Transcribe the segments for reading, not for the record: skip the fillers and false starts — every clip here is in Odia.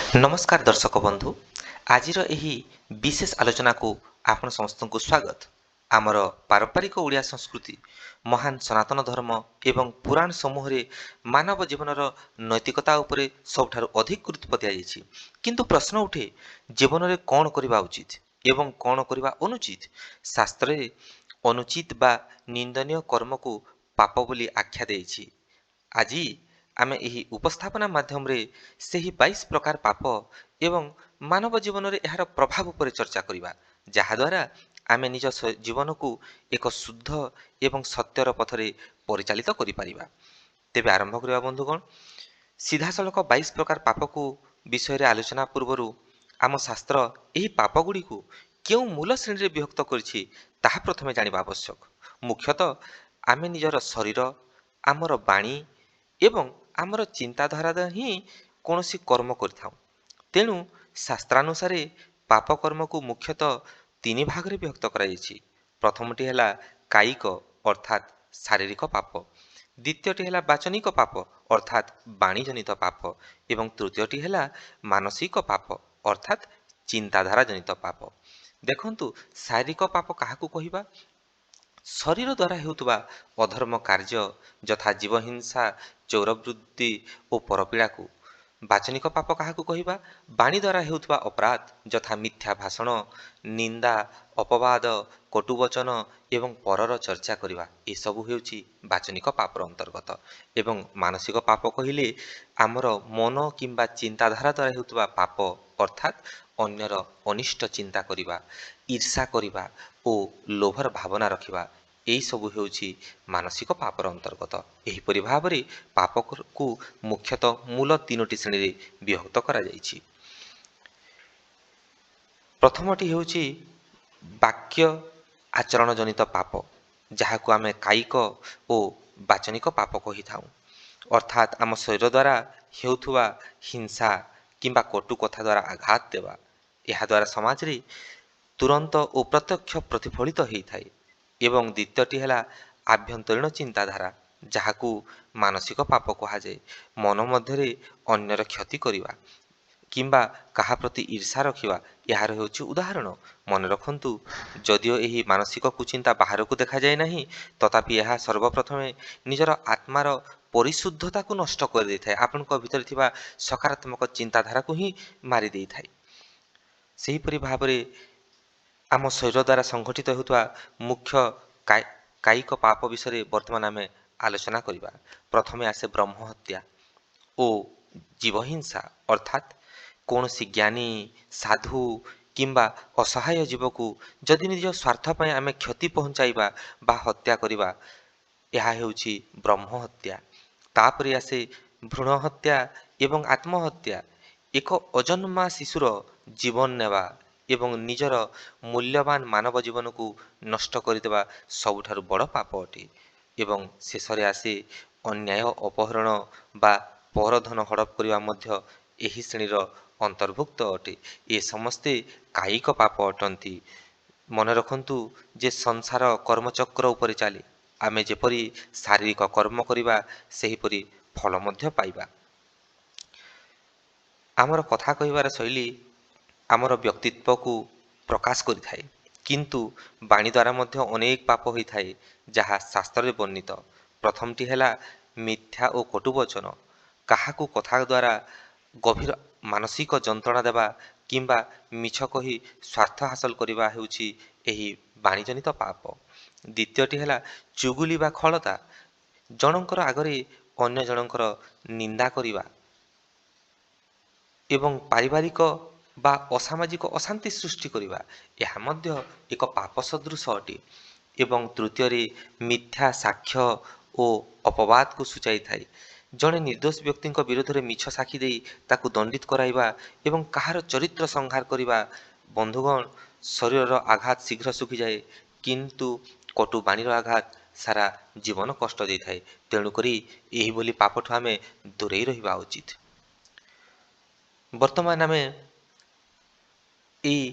ନମସ୍କାର ଦର୍ଶକ ବନ୍ଧୁ, ଆଜିର ଏହି ବିଶେଷ ଆଲୋଚନାକୁ ଆପଣ ସମସ୍ତଙ୍କୁ ସ୍ୱାଗତ। ଆମର ପାରମ୍ପରିକ ଓଡ଼ିଆ ସଂସ୍କୃତି, ମହାନ ସନାତନ ଧର୍ମ ଏବଂ ପୁରାଣ ସମୂହରେ ମାନବ ଜୀବନର ନୈତିକତା ଉପରେ ସବୁଠାରୁ ଅଧିକ ଗୁରୁତ୍ୱ ଦିଆଯାଇଛି। କିନ୍ତୁ ପ୍ରଶ୍ନ ଉଠେ, ଜୀବନରେ କ'ଣ କରିବା ଉଚିତ ଏବଂ କ'ଣ କରିବା ଅନୁଚିତ? ଶାସ୍ତ୍ରରେ ଅନୁଚିତ ବା ନିନ୍ଦନୀୟ କର୍ମକୁ ପାପ ବୋଲି ଆଖ୍ୟା ଦେଇଛି। ଆଜି ଆମେ ଏହି ଉପସ୍ଥାପନା ମାଧ୍ୟମରେ ସେହି 22 ପ୍ରକାର ପାପ ଏବଂ ମାନବ ଜୀବନରେ ଏହାର ପ୍ରଭାବ ଉପରେ ଚର୍ଚ୍ଚା କରିବା, ଯାହାଦ୍ୱାରା ଆମେ ନିଜ ଜୀବନକୁ ଏକ ଶୁଦ୍ଧ ଏବଂ ସତ୍ୟର ପଥରେ ପରିଚାଳିତ କରିପାରିବା। ତେବେ ଆରମ୍ଭ କରିବା ବନ୍ଧୁଗଣ। ସିଧାସଳଖ 22 ପ୍ରକାର ପାପକୁ ବିଷୟରେ ଆଲୋଚନା ପୂର୍ବରୁ ଆମ ଶାସ୍ତ୍ର ଏହି ପାପଗୁଡ଼ିକୁ କେଉଁ ମୂଳ ଶ୍ରେଣୀରେ ବିଭକ୍ତ କରିଛି ତାହା ପ୍ରଥମେ ଜାଣିବା ଆବଶ୍ୟକ। ମୁଖ୍ୟତଃ ଆମେ ନିଜର ଶରୀର, ଆମର ବାଣୀ ଏବଂ ଆମର ଚିନ୍ତାଧାରା ହିଁ କୌଣସି କର୍ମ କରିଥାଉ। ତେଣୁ ଶାସ୍ତ୍ରାନୁସାରେ ପାପ କର୍ମକୁ ମୁଖ୍ୟତଃ ତିନି ଭାଗରେ ବିଭକ୍ତ କରାଯାଇଛି। ପ୍ରଥମଟି ହେଲା କାୟିକ ଅର୍ଥାତ୍ ଶାରୀରିକ ପାପ, ଦ୍ୱିତୀୟଟି ହେଲା ବାଚନିକ ପାପ ଅର୍ଥାତ୍ ବାଣୀଜନିତ ପାପ ଏବଂ ତୃତୀୟଟି ହେଲା ମାନସିକ ପାପ ଅର୍ଥାତ୍ ଚିନ୍ତାଧାରା ଜନିତ ପାପ। ଦେଖନ୍ତୁ, ଶାରୀରିକ ପାପ କାହାକୁ କହିବା? ଶରୀର ଦ୍ୱାରା ହେଉଥିବା ଅଧର୍ମ କାର୍ଯ୍ୟ ଯଥା ଜୀବହିଂସା, ଚୌରବୃତ୍ତି ଓ ପରପୀଡ଼ାକୁ। ବାଚନିକ ପାପ କାହାକୁ କହିବା? ବାଣୀ ଦ୍ୱାରା ହେଉଥିବା ଅପରାଧ ଯଥା ମିଥ୍ୟା ଭାଷଣ, ନିନ୍ଦା, ଅପବାଦ, କଟୁବଚନ ଏବଂ ପରର ଚର୍ଚ୍ଚା କରିବା, ଏସବୁ ହେଉଛି ବାଚନିକ ପାପର ଅନ୍ତର୍ଗତ। ଏବଂ ମାନସିକ ପାପ କହିଲେ ଆମର ମନ କିମ୍ବା ଚିନ୍ତାଧାରା ଦ୍ୱାରା ହେଉଥିବା ପାପ ଅର୍ଥାତ୍ ଅନ୍ୟର ଅନିଷ୍ଟ ଚିନ୍ତା କରିବା, ଈର୍ଷା କରିବା ଓ ଲୋଭର ଭାବନା ରଖିବା, ଏହିସବୁ ହେଉଛି ମାନସିକ ପାପର ଅନ୍ତର୍ଗତ। ଏହିପରି ଭାବରେ ପାପକୁ ମୁଖ୍ୟତଃ ମୂଳ ତିନୋଟି ଶ୍ରେଣୀରେ ବିଭକ୍ତ କରାଯାଇଛି। ପ୍ରଥମଟି ହେଉଛି ବାକ୍ୟ ଆଚରଣ ଜନିତ ପାପ, ଯାହାକୁ ଆମେ କାୟିକ ଓ ବାଚନିକ ପାପ କହିଥାଉ। ଅର୍ଥାତ୍ ଆମ ଶରୀର ଦ୍ୱାରା ହେଉଥିବା ହିଂସା କିମ୍ବା କଟୁ କଥା ଦ୍ୱାରା ଆଘାତ ଦେବା। ଏହାଦ୍ୱାରା ସମାଜରେ ତୁରନ୍ତ ଓ ପ୍ରତ୍ୟକ୍ଷ ପ୍ରତିଫଳିତ ହୋଇଥାଏ। ଏବଂ ଦ୍ୱିତୀୟଟି ହେଲା ଆଭ୍ୟନ୍ତରୀଣ ଚିନ୍ତାଧାରା, ଯାହାକୁ ମାନସିକ ପାପ କୁହାଯାଏ। ମନ ମଧ୍ୟରେ ଅନ୍ୟର କ୍ଷତି କରିବା କିମ୍ବା କାହା ପ୍ରତି ଈର୍ଷା ରଖିବା ଏହାର ହେଉଛି ଉଦାହରଣ। ମନେ ରଖନ୍ତୁ, ଯଦିଓ ଏହି ମାନସିକ କୁଚିନ୍ତା ବାହାରକୁ ଦେଖାଯାଏ ନାହିଁ, ତଥାପି ଏହା ସର୍ବପ୍ରଥମେ ନିଜର ଆତ୍ମାର ପରିଶୁଦ୍ଧତାକୁ ନଷ୍ଟ କରିଦେଇଥାଏ। ଆପଣଙ୍କ ଭିତରେ ଥିବା ସକାରାତ୍ମକ ଚିନ୍ତାଧାରାକୁ ହିଁ ମାରି ଦେଇଥାଏ। ସେହିପରି ଭାବରେ ଆମ ଶରୀର ଦ୍ୱାରା ସଂଘଟିତ ହେଉଥିବା ମୁଖ୍ୟ କାୟିକ ପାପ ବିଷୟରେ ବର୍ତ୍ତମାନ ଆମେ ଆଲୋଚନା କରିବା। ପ୍ରଥମେ ଆସେ ବ୍ରହ୍ମହତ୍ୟା ଓ ଜୀବହିଂସା ଅର୍ଥାତ୍ କୌଣସି ଜ୍ଞାନୀ, ସାଧୁ କିମ୍ବା ଅସହାୟ ଜୀବକୁ ଯଦି ନିଜ ସ୍ୱାର୍ଥ ପାଇଁ ଆମେ କ୍ଷତି ପହଞ୍ଚାଇବା ବା ହତ୍ୟା କରିବା, ଏହା ହେଉଛି ବ୍ରହ୍ମହତ୍ୟା। ତାପରେ ଆସେ ଭ୍ରୂଣ ହତ୍ୟା ଏବଂ ଆତ୍ମହତ୍ୟା। ଏକ ଅଜନ୍ମା ଶିଶୁର ଜୀବନ ନେବା ଏବଂ ନିଜର ମୂଲ୍ୟବାନ ମାନବ ଜୀବନକୁ ନଷ୍ଟ କରିଦେବା ସବୁଠାରୁ ବଡ଼ ପାପ ଅଟେ। ଏବଂ ଶେଷରେ ଆସେ ଅନ୍ୟାୟ ଅପହରଣ ବା ପରଧନ ହଡ଼ପ କରିବା ମଧ୍ୟ ଏହି ଶ୍ରେଣୀର ଅନ୍ତର୍ଭୁକ୍ତ ଅଟେ। ଏ ସମସ୍ତେ କାୟିକ ପାପ ଅଟନ୍ତି। ମନେ ରଖନ୍ତୁ ଯେ ସଂସାର କର୍ମଚକ୍ର ଉପରେ ଚାଲେ। ଆମେ ଯେପରି ଶାରୀରିକ କର୍ମ କରିବା, ସେହିପରି ଫଳ ମଧ୍ୟ ପାଇବା। ଆମର କଥା କହିବାର ଶୈଳୀ ଆମର ବ୍ୟକ୍ତିତ୍ୱକୁ ପ୍ରକାଶ କରିଥାଏ। କିନ୍ତୁ ବାଣୀ ଦ୍ୱାରା ମଧ୍ୟ ଅନେକ ପାପ ହୋଇଥାଏ, ଯାହା ଶାସ୍ତ୍ରରେ ବର୍ଣ୍ଣିତ। ପ୍ରଥମଟି ହେଲା ମିଥ୍ୟା ଓ କଟୁବଚନ। କାହାକୁ କଥା ଦ୍ୱାରା ଗଭୀର ମାନସିକ ଯନ୍ତ୍ରଣା ଦେବା କିମ୍ବା ମିଛ କହି ସ୍ୱାର୍ଥ ହାସଲ କରିବା ହେଉଛି ଏହି ବାଣୀଜନିତ ପାପ। ଦ୍ୱିତୀୟଟି ହେଲା ଚୁଗୁଲି ବା ଖଳତା। ଜଣଙ୍କର ଆଗରେ ଅନ୍ୟ ଜଣଙ୍କର ନିନ୍ଦା କରିବା ଏବଂ ପାରିବାରିକ ବା ଅସାମାଜିକ ଅଶାନ୍ତି ସୃଷ୍ଟି କରିବା, ଏହା ମଧ୍ୟ ଏକ ପାପ ସଦୃଶ ଅଟେ। ଏବଂ ତୃତୀୟରେ ମିଥ୍ୟା ସାକ୍ଷ୍ୟ ଓ ଅପବାଦକୁ ସୂଚାଇଥାଏ। ଜଣେ ନିର୍ଦ୍ଦୋଷ ବ୍ୟକ୍ତିଙ୍କ ବିରୋଧରେ ମିଛ ସାକ୍ଷୀ ଦେଇ ତାକୁ ଦଣ୍ଡିତ କରାଇବା ଏବଂ କାହାର ଚରିତ୍ର ସଂହାର କରିବା। ବନ୍ଧୁଗଣ, ଶରୀରର ଆଘାତ ଶୀଘ୍ର ଶୁଖିଯାଏ, କିନ୍ତୁ କଟୁ ବାଣୀର ଆଘାତ ସାରା ଜୀବନ କଷ୍ଟ ଦେଇଥାଏ। ତେଣୁକରି ଏହିଭଳି ପାପଠୁ ଆମେ ଦୂରେଇ ରହିବା ଉଚିତ। ବର୍ତ୍ତମାନ ଆମେ ଏହି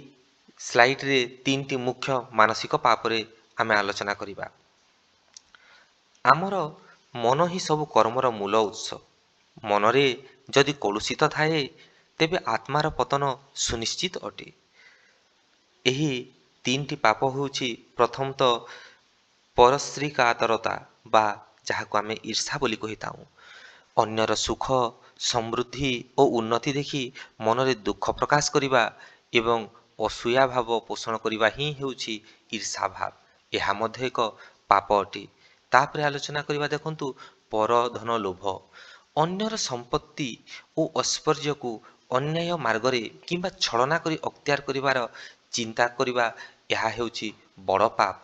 ସ୍ଲାଇଡରେ ତିନିଟି ମୁଖ୍ୟ ମାନସିକ ପାପରେ ଆମେ ଆଲୋଚନା କରିବା। ଆମର ମନ ହିଁ ସବୁ କର୍ମର ମୂଳ ଉତ୍ସ। ମନରେ ଯଦି କଳୁଷିତ ଥାଏ, ତେବେ ଆତ୍ମାର ପତନ ସୁନିଶ୍ଚିତ ଅଟେ। ଏହି ତିନିଟି ପାପ ହେଉଛି ପ୍ରଥମତଃ ପରଶ୍ରୀ କାତରତା ବା ଯାହାକୁ ଆମେ ଈର୍ଷା ବୋଲି କହିଥାଉ। ଅନ୍ୟର ସୁଖ ସମୃଦ୍ଧି ଓ ଉନ୍ନତି ଦେଖି ମନରେ ଦୁଃଖ ପ୍ରକାଶ କରିବା ଏବଂ ଅସୂୟା ଭାବ ପୋଷଣ କରିବା ହିଁ ହେଉଛି ଈର୍ଷା ଭାବ। ଏହା ମଧ୍ୟ ଏକ ପାପ ଅଟେ। ତାପରେ ଆଲୋଚନା କରିବା, ଦେଖନ୍ତୁ, ପରଧନ ଲୋଭ। ଅନ୍ୟର ସମ୍ପତ୍ତି ଓ ଐଶ୍ୱର୍ଯ୍ୟକୁ ଅନ୍ୟାୟ ମାର୍ଗରେ କିମ୍ବା ଛଳନା କରି ଅକ୍ତିଆର କରିବାର ଚିନ୍ତା କରିବା, ଏହା ହେଉଛି ବଡ଼ ପାପ।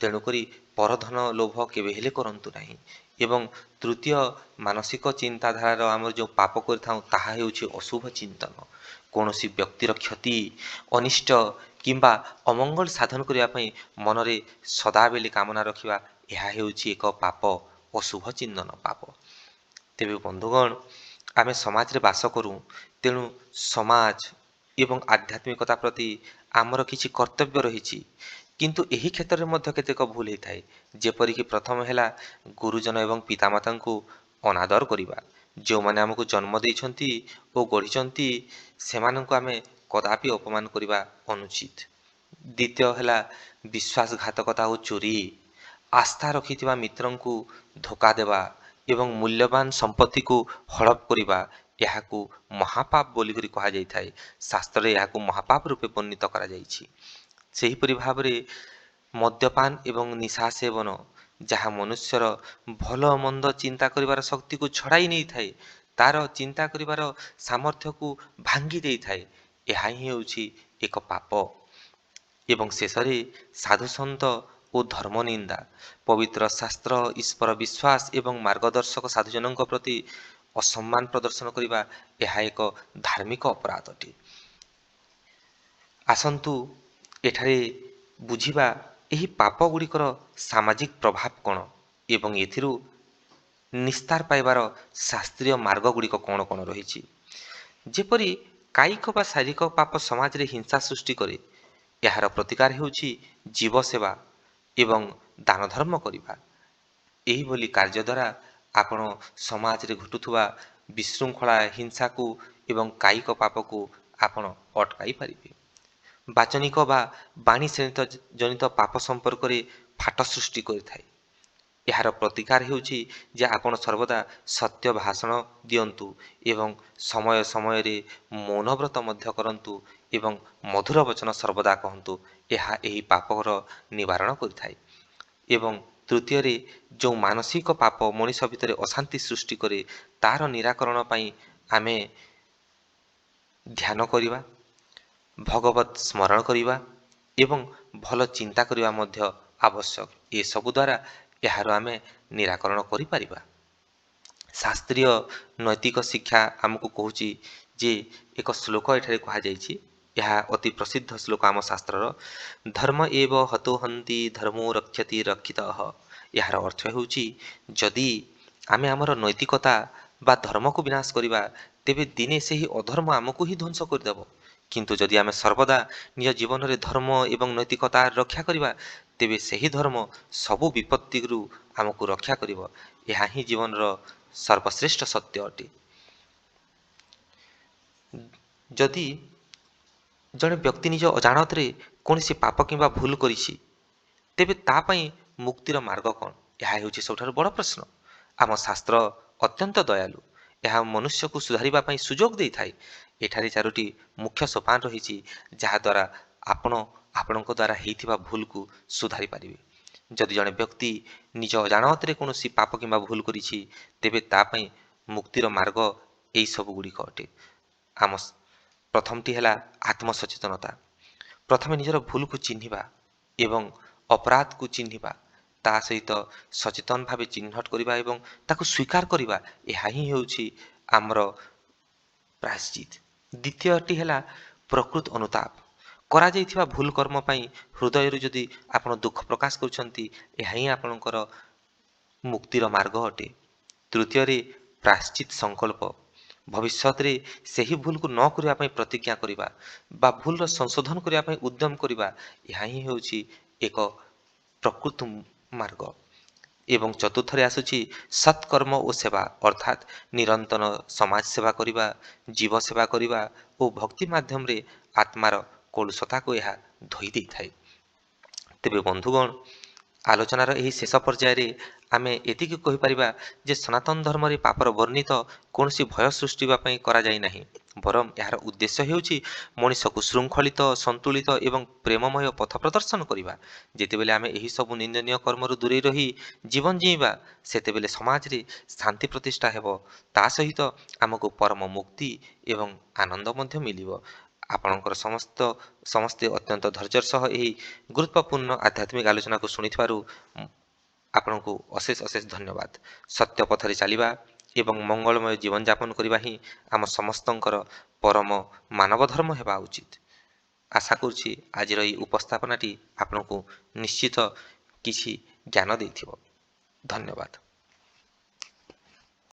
ତେଣୁକରି ପରଧନ ଲୋଭ କେବେ ହେଲେ କରନ୍ତୁ ନାହିଁ। ଏବଂ ତୃତୀୟ, ମାନସିକ ଚିନ୍ତାଧାରାର ଆମର ଯେଉଁ ପାପ କରିଥାଉ ତାହା ହେଉଛି ଅଶୁଭ ଚିନ୍ତନ। କୌଣସି ବ୍ୟକ୍ତିର କ୍ଷତି, ଅନିଷ୍ଟ କିମ୍ବା ଅମଙ୍ଗଳ ସାଧନ କରିବା ପାଇଁ ମନରେ ସଦାବେଳେ କାମନା ରଖିବା, ଏହା ହେଉଛି ଏକ ପାପ, ଅଶୁଭ ଚିନ୍ତନ ପାପ। ତେବେ ବନ୍ଧୁଗଣ, ଆମେ ସମାଜରେ ବାସ କରୁ, ତେଣୁ ସମାଜ ଏବଂ ଆଧ୍ୟାତ୍ମିକତା ପ୍ରତି ଆମର କିଛି କର୍ତ୍ତବ୍ୟ ରହିଛି। କିନ୍ତୁ ଏହି କ୍ଷେତ୍ରରେ ମଧ୍ୟ କେତେକ ଭୁଲ ହୋଇଥାଏ। ଯେପରିକି ପ୍ରଥମ ହେଲା ଗୁରୁଜନ ଏବଂ ପିତାମାତାଙ୍କୁ ଅନାଦର କରିବା। ଯେଉଁମାନେ ଆମକୁ ଜନ୍ମ ଦେଇଛନ୍ତି ଓ ଗଢ଼ିଛନ୍ତି ସେମାନଙ୍କୁ ଆମେ କଦାପି ଅପମାନ କରିବା ଅନୁଚିତ। ଦ୍ୱିତୀୟ ହେଲା ବିଶ୍ୱାସଘାତକତା ଓ ଚୋରି। ଆସ୍ଥା ରଖିଥିବା ମିତ୍ରଙ୍କୁ ଧୋକା ଦେବା ଏବଂ ମୂଲ୍ୟବାନ ସମ୍ପତ୍ତିକୁ ହଡ଼ପ କରିବା, ଏହାକୁ ମହାପାପ ବୋଲିକରି କୁହାଯାଇଥାଏ। ଶାସ୍ତ୍ରରେ ଏହାକୁ ମହାପାପ ରୂପେ ବର୍ଣ୍ଣିତ କରାଯାଇଛି। ସେହିପରି ଭାବରେ ମଦ୍ୟପାନ ଏବଂ ନିଶା ସେବନ, ଯାହା ମନୁଷ୍ୟର ଭଲ ମନ୍ଦ ଚିନ୍ତା କରିବାର ଶକ୍ତିକୁ ଛଡ଼ାଇ ନେଇଥାଏ, ତାର ଚିନ୍ତା କରିବାର ସାମର୍ଥ୍ୟକୁ ଭାଙ୍ଗି ଦେଇଥାଏ, ଏହା ହିଁ ହେଉଛି ଏକ ପାପ। ଏବଂ ଶେଷରେ ସାଧୁସନ୍ଥ ଓ ଧର୍ମ ନିନ୍ଦା। ପବିତ୍ର ଶାସ୍ତ୍ର, ଈଶ୍ୱର ବିଶ୍ୱାସ ଏବଂ ମାର୍ଗଦର୍ଶକ ସାଧୁଜନଙ୍କ ପ୍ରତି ଅସମ୍ମାନ ପ୍ରଦର୍ଶନ କରିବା, ଏହା ଏକ ଧାର୍ମିକ ଅପରାଧ ଅଟେ। ଆସନ୍ତୁ ଏଠାରେ ବୁଝିବା ଏହି ପାପ ଗୁଡ଼ିକର ସାମାଜିକ ପ୍ରଭାବ କ'ଣ ଏବଂ ଏଥିରୁ ନିସ୍ତାର ପାଇବାର ଶାସ୍ତ୍ରୀୟ ମାର୍ଗ ଗୁଡ଼ିକ କ'ଣ କ'ଣ ରହିଛି। ଯେପରି କାୟିକ ବା ଶାରୀରିକ ପାପ ସମାଜରେ ହିଂସା ସୃଷ୍ଟି କରେ, ଏହାର ପ୍ରତିକାର ହେଉଛି ଜୀବ ସେବା ଏବଂ ଦାନ ଧର୍ମ କରିବା। ଏହିଭଳି କାର୍ଯ୍ୟ ଦ୍ୱାରା ଆପଣ ସମାଜରେ ଘଟୁଥିବା ବିଶୃଙ୍ଖଳା, ହିଂସାକୁ ଏବଂ କାୟିକ ପାପକୁ ଆପଣ ଅଟକାଇ ପାରିବେ। ବାଚନିକ ବା ବାଣୀ ଜନିତ ପାପ ସମ୍ପର୍କରେ ଫାଟ ସୃଷ୍ଟି କରିଥାଏ। ଏହାର ପ୍ରତିକାର ହେଉଛି ଯେ ଆପଣ ସର୍ବଦା ସତ୍ୟ ଭାଷଣ ଦିଅନ୍ତୁ ଏବଂ ସମୟ ସମୟରେ ମୌନବ୍ରତ ମଧ୍ୟ କରନ୍ତୁ ଏବଂ ମଧୁର ବଚନ ସର୍ବଦା କହନ୍ତୁ। ଏହା ଏହି ପାପର ନିବାରଣ କରିଥାଏ। ଏବଂ ତୃତୀୟରେ, ଯେଉଁ ମାନସିକ ପାପ ମଣିଷ ଭିତରେ ଅଶାନ୍ତି ସୃଷ୍ଟି କରେ, ତାହାର ନିରାକରଣ ପାଇଁ ଆମେ ଧ୍ୟାନ କରିବା, ଭଗବତ ସ୍ମରଣ କରିବା ଏବଂ ଭଲ ଚିନ୍ତା କରିବା ମଧ୍ୟ ଆବଶ୍ୟକ। ଏସବୁ ଦ୍ୱାରା ଏହାର ଆମେ ନିରାକରଣ କରିପାରିବା। ଶାସ୍ତ୍ରୀୟ ନୈତିକ ଶିକ୍ଷା ଆମକୁ କହୁଛି ଯେ, ଏକ ଶ୍ଲୋକ ଏଠାରେ କୁହାଯାଇଛି, ଏହା ଅତି ପ୍ରସିଦ୍ଧ ଶ୍ଲୋକ ଆମ ଶାସ୍ତ୍ରର, ଧର୍ମ ଏବ ହତୋହନ୍ତି ଧର୍ମୋ ରକ୍ଷତି ରକ୍ଷିତଃ। ଏହାର ଅର୍ଥ ହେଉଛି, ଯଦି ଆମେ ଆମର ନୈତିକତା ବା ଧର୍ମକୁ ବିନାଶ କରିବା, ତେବେ ଦିନେ ସେହି ଅଧର୍ମ ଆମକୁ ହିଁ ଧ୍ୱଂସ କରିଦେବ। କିନ୍ତୁ ଯଦି ଆମେ ସର୍ବଦା ନିଜ ଜୀବନରେ ଧର୍ମ ଏବଂ ନୈତିକତା ରକ୍ଷା କରିବା, ତେବେ ସେହି ଧର୍ମ ସବୁ ବିପତ୍ତିରୁ ଆମକୁ ରକ୍ଷା କରିବ। ଏହା ହିଁ ଜୀବନର ସର୍ବଶ୍ରେଷ୍ଠ ସତ୍ୟ ଅଟେ। ଯଦି ଜଣେ ବ୍ୟକ୍ତି ନିଜ ଅଜାଣତରେ କୌଣସି ପାପ କିମ୍ବା ଭୁଲ କରିଛି, ତେବେ ତା ପାଇଁ ମୁକ୍ତିର ମାର୍ଗ କ'ଣ? ଏହା ହେଉଛି ସବୁଠାରୁ ବଡ଼ ପ୍ରଶ୍ନ। ଆମ ଶାସ୍ତ୍ର ଅତ୍ୟନ୍ତ ଦୟାଳୁ। ଏହା ମନୁଷ୍ୟକୁ ସୁଧାରିବା ପାଇଁ ସୁଯୋଗ ଦେଇଥାଏ। ଏଠାରେ 4ଟି ମୁଖ୍ୟ ସୋପାନ ରହିଛି, ଯାହାଦ୍ୱାରା ଆପଣ ଆପଣଙ୍କ ଦ୍ୱାରା ହେଇଥିବା ଭୁଲକୁ ସୁଧାରି ପାରିବେ। ଯଦି ଜଣେ ବ୍ୟକ୍ତି ନିଜ ଅଜାଣତରେ କୌଣସି ପାପ କିମ୍ବା ଭୁଲ କରିଛି, ତେବେ ତା ପାଇଁ ମୁକ୍ତିର ମାର୍ଗ ଏହିସବୁ ଗୁଡ଼ିକ ଅଟେ। ପ୍ରଥମଟି ହେଲା ଆତ୍ମସଚେତନତା। ପ୍ରଥମେ ନିଜର ଭୁଲକୁ ଚିହ୍ନିବା ଏବଂ ଅପରାଧକୁ ଚିହ୍ନିବା, ତା ସହିତ ସଚେତନ ଭାବେ ଚିହ୍ନଟ କରିବା ଏବଂ ତାକୁ ସ୍ୱୀକାର କରିବା, ଏହା ହିଁ ହେଉଛି ଆମର ପ୍ରାୟଶ୍ଚିତ। ଦ୍ୱିତୀୟଟି ହେଲା ପ୍ରକୃତ ଅନୁତାପ। କରାଯାଇଥିବା ଭୁଲ କର୍ମ ପାଇଁ ହୃଦୟରୁ ଯଦି ଆପଣ ଦୁଃଖ ପ୍ରକାଶ କରୁଛନ୍ତି, ଏହା ହିଁ ଆପଣଙ୍କର ମୁକ୍ତିର ମାର୍ଗ ଅଟେ। ତୃତୀୟରେ ପ୍ରାୟଶ୍ଚିତ ସଂକଳ୍ପ। ଭବିଷ୍ୟତରେ ସେହି ଭୁଲକୁ ନ କରିବା ପାଇଁ ପ୍ରତିଜ୍ଞା କରିବା ବା ଭୁଲର ସଂଶୋଧନ କରିବା ପାଇଁ ଉଦ୍ୟମ କରିବା, ଏହା ହିଁ ହେଉଛି ଏକ ପ୍ରକୃତ ମାର୍ଗ। ଏବଂ ଚତୁର୍ଥରେ ଆସୁଛି ସତ୍କର୍ମ ଓ ସେବା, ଅର୍ଥାତ୍ ନିରନ୍ତର ସମାଜ ସେବା କରିବା, ଜୀବ ସେବା କରିବା ଓ ଭକ୍ତି ମାଧ୍ୟମରେ ଆତ୍ମାର କଳୁଷତାକୁ ଏହା ଧୋଇ ଦେଇଥାଏ। ତେବେ ବନ୍ଧୁଗଣ, ଆଲୋଚନାର ଏହି ଶେଷ ପର୍ଯ୍ୟାୟରେ ଆମେ ଏତିକି କହିପାରିବା ଯେ ସନାତନ ଧର୍ମରେ ପାପର ବର୍ଣ୍ଣିତ କୌଣସି ଭୟ ସୃଷ୍ଟିବା ପାଇଁ କରାଯାଇ ନାହିଁ, ବରଂ ଏହାର ଉଦ୍ଦେଶ୍ୟ ହେଉଛି ମଣିଷକୁ ଶୃଙ୍ଖଳିତ, ସନ୍ତୁଳିତ ଏବଂ ପ୍ରେମମୟ ପଥ ପ୍ରଦର୍ଶନ କରିବା। ଯେତେବେଳେ ଆମେ ଏହିସବୁ ନିନ୍ଦନୀୟ କର୍ମରୁ ଦୂରେଇ ରହି ଜୀବନ ଜୀଇଁବା, ସେତେବେଳେ ସମାଜରେ ଶାନ୍ତି ପ୍ରତିଷ୍ଠା ହେବ। ତା ସହିତ ଆମକୁ ପରମ ମୁକ୍ତି ଏବଂ ଆନନ୍ଦ ମଧ୍ୟ ମିଳିବ। ଆପଣଙ୍କର ସମସ୍ତେ ଅତ୍ୟନ୍ତ ଧୈର୍ଯ୍ୟର ସହ ଏହି ଗୁରୁତ୍ୱପୂର୍ଣ୍ଣ ଆଧ୍ୟାତ୍ମିକ ଆଲୋଚନାକୁ ଶୁଣିଥିବାରୁ ଆପଣଙ୍କୁ ଅଶେଷ ଅଶେଷ ଧନ୍ୟବାଦ। ସତ୍ୟ ପଥରେ ଚାଲିବା ଏବଂ ମଙ୍ଗଳମୟ ଜୀବନଯାପନ କରିବା ହିଁ ଆମ ସମସ୍ତଙ୍କର ପରମ ମାନବ ଧର୍ମ ହେବା ଉଚିତ। ଆଶା କରୁଛି ଆଜିର ଏହି ଉପସ୍ଥାପନାଟି ଆପଣଙ୍କୁ ନିଶ୍ଚିତ କିଛି ଜ୍ଞାନ ଦେଇଥିବ। ଧନ୍ୟବାଦ।